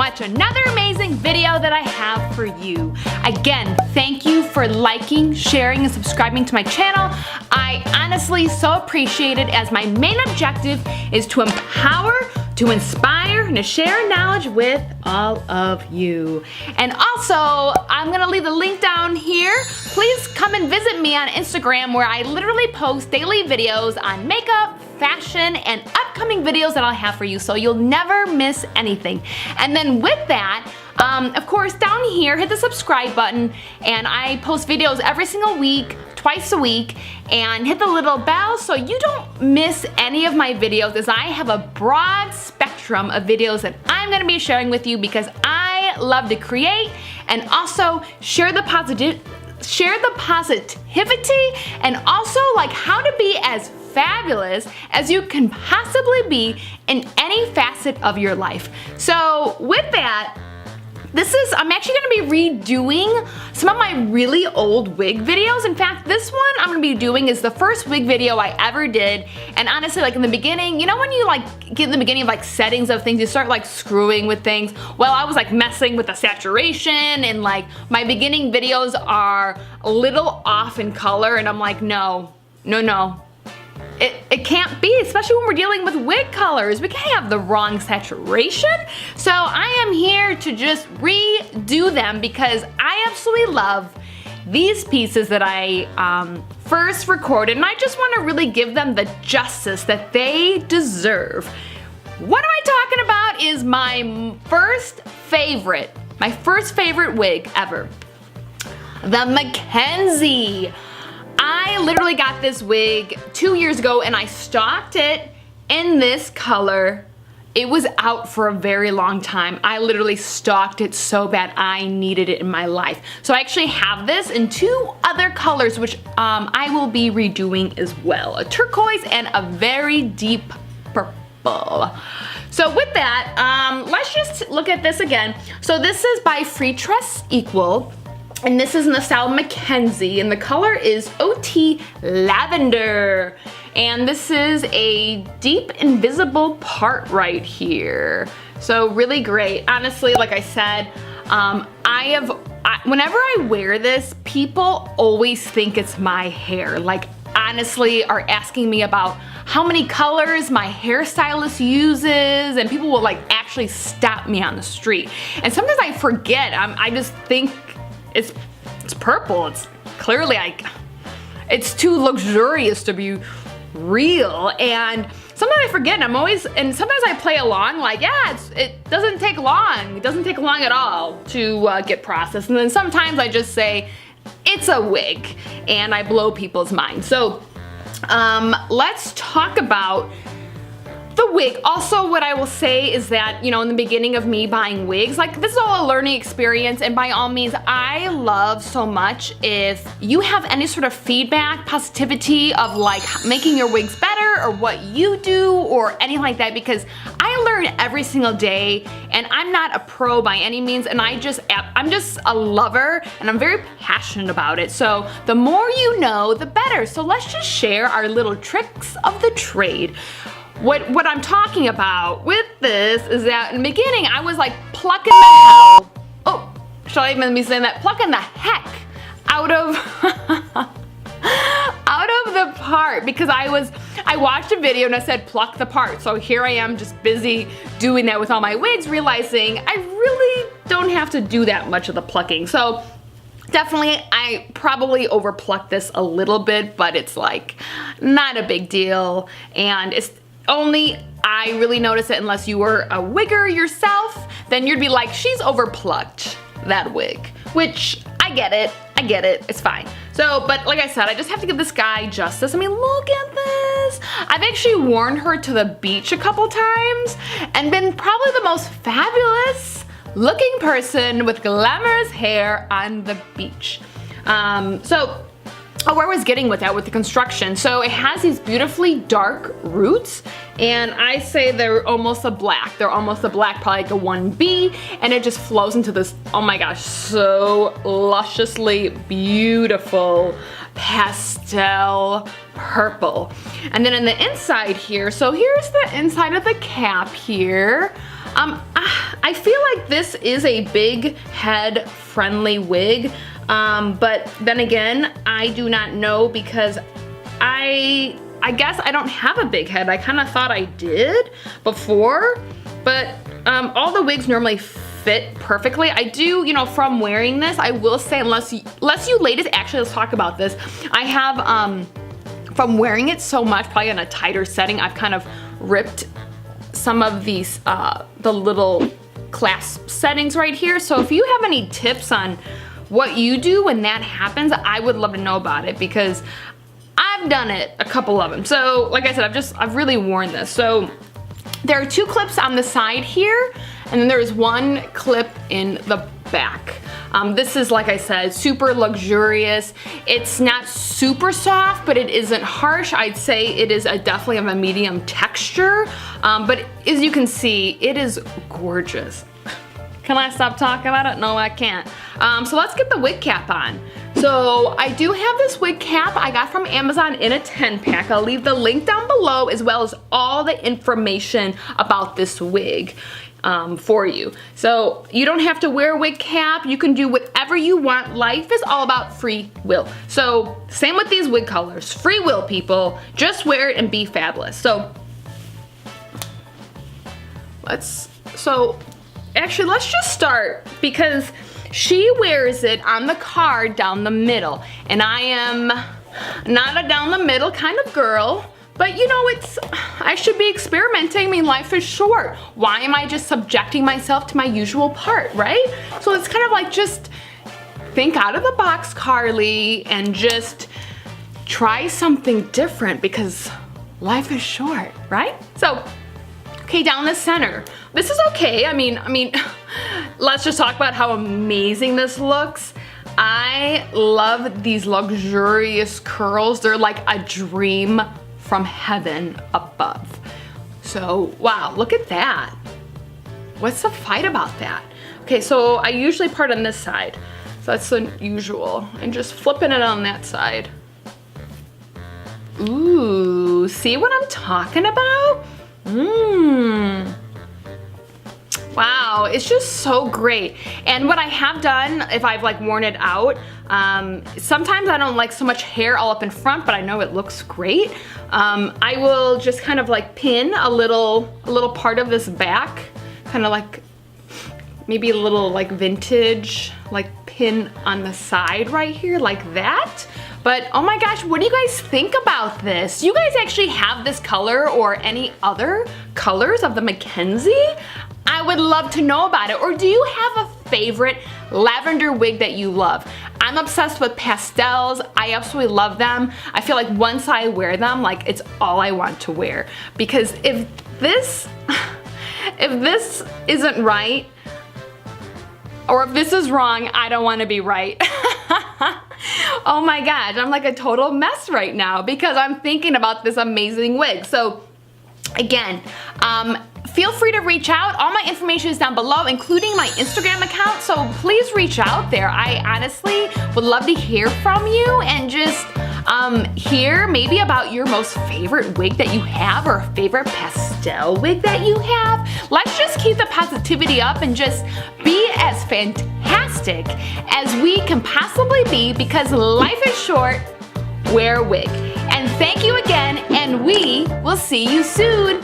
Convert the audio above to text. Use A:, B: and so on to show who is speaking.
A: watch another amazing video that I have for you. Again, thank you for liking, sharing, and subscribing to my channel. I honestly so appreciate it, as my main objective is to empower, to inspire, and to share knowledge with all of you. And also, I'm gonna leave the link down here. Please come and visit me on Instagram, where I literally post daily videos on makeup, fashion, and upcoming videos that I'll have for you, so you'll never miss anything. And then with that, of course, down here, hit the subscribe button, and I post videos every single week, twice a week, and hit the little bell so you don't miss any of my videos, as I have a broad spectrum of videos that I'm gonna be sharing with you, because I love to create and also share the positivity, and also like how to be as fabulous as you can possibly be in any facet of your life. So with that, I'm actually gonna be redoing some of my really old wig videos. In fact, this one I'm gonna be doing is the first wig video I ever did. And honestly, like in the beginning, you know when you like get in the beginning of like settings of things, you start like screwing with things? Well, I was like messing with the saturation, and like my beginning videos are a little off in color, and I'm like, no. It can't be, especially when we're dealing with wig colors. We can't have the wrong saturation. So I am here to just redo them, because I absolutely love these pieces that I first recorded, and I just want to really give them the justice that they deserve. What am I talking about is my first favorite wig ever, the MacKenzie. I literally got this wig 2 years ago, and I stocked it in this color. It was out for a very long time. I literally stocked it so bad. I needed it in my life. So I actually have this in 2 other colors, which I will be redoing as well. A turquoise and a very deep purple. So with that, let's just look at this again. So this is by Freetress Equal. And this is in the style MacKenzie, and the color is OT Lavender. And this is a deep invisible part right here. So really great. Honestly, like I said, whenever I wear this, people always think it's my hair. Like honestly are asking me about how many colors my hairstylist uses, and people will like actually stop me on the street. And sometimes I forget, I just think it's purple. It's clearly like, it's too luxurious to be real. And sometimes I forget, and sometimes I play along like, yeah, it doesn't take long. It doesn't take long at all to get processed. And then sometimes I just say, it's a wig, and I blow people's minds. So let's talk about the wig. Also, what I will say is that, you know, in the beginning of me buying wigs, like this is all a learning experience, and by all means, I love so much if you have any sort of feedback, positivity of like making your wigs better, or what you do, or anything like that, because I learn every single day, and I'm not a pro by any means, and I'm just a lover, and I'm very passionate about it. So the more you know, the better. So let's just share our little tricks of the trade. What I'm talking about with this is that in the beginning, I was like plucking the hell, oh, should I even be saying that? Plucking the heck out of, out of the part, because I watched a video and I said pluck the part. So here I am just busy doing that with all my wigs, realizing I really don't have to do that much of the plucking. So definitely, I probably overplucked this a little bit, but it's like not a big deal, and it's only I really notice it unless you were a wigger yourself, then you'd be like, she's overplucked that wig, which I get it, it's fine. So, but like I said, I just have to give this guy justice. I mean, look at this. I've actually worn her to the beach a couple times and been probably the most fabulous looking person with glamorous hair on the beach. Where I was getting with that, with the construction. So it has these beautifully dark roots, and I say they're almost a black. They're almost a black, probably like a 1B, and it just flows into this, oh my gosh, so lusciously beautiful pastel purple. And then in the inside here, so here's the inside of the cap here. I feel like this is a big head friendly wig, but then again, I do not know because I guess I don't have a big head. I kind of thought I did before, but all the wigs normally fit perfectly. I do, you know, from wearing this, I will say, unless you ladies, actually let's talk about this. I have, from wearing it so much, probably in a tighter setting, I've kind of ripped some of these, the little clasp settings right here. So if you have any tips on what you do when that happens, I would love to know about it because I've done it, a couple of them. So like I said, I've really worn this. So there are 2 clips on the side here, and then there's 1 clip in the back. This is, like I said, super luxurious. It's not super soft, but it isn't harsh. I'd say it is definitely of a medium texture, but as you can see, it is gorgeous. Can I stop talking about it? No, I can't. So let's get the wig cap on. So I do have this wig cap I got from Amazon in a 10-pack. I'll leave the link down below as well as all the information about this wig for you. So you don't have to wear a wig cap. You can do whatever you want. Life is all about free will. So same with these wig colors. Free will, people. Just wear it and be fabulous. So actually let's just start because she wears it on the card down the middle, and I am not a down the middle kind of girl, but you know, I should be experimenting. I mean, life is short. Why am I just subjecting myself to my usual part, right? So it's kind of like, just think out of the box, Carly, and just try something different because life is short, right? So, okay, down the center. This is okay. I mean, let's just talk about how amazing this looks. I love these luxurious curls. They're like a dream from heaven above. So, wow, look at that. What's the fight about that? Okay, so I usually part on this side. So that's the usual. And just flipping it on that side. Ooh, see what I'm talking about? Wow, it's just so great. And what I have done, if I've like worn it out, sometimes I don't like so much hair all up in front, but I know it looks great. I will just kind of like pin a little part of this back, kind of like maybe a little like vintage, like pin on the side right here like that. But oh my gosh, what do you guys think about this? Do you guys actually have this color or any other colors of the MacKenzie? I would love to know about it. Or do you have a favorite lavender wig that you love? I'm obsessed with pastels. I absolutely love them. I feel like once I wear them, like it's all I want to wear. Because if this isn't right, or if this is wrong, I don't want to be right. Oh my gosh, I'm like a total mess right now because I'm thinking about this amazing wig. So again, feel free to reach out. All my information is down below, including my Instagram account, so please reach out there. I honestly would love to hear from you and just hear maybe about your most favorite wig that you have or a favorite pastel wig that you have. Let's just keep the positivity up and just be as fantastic as we can possibly be because life is short. Wear a wig. And thank you again, and we will see you soon.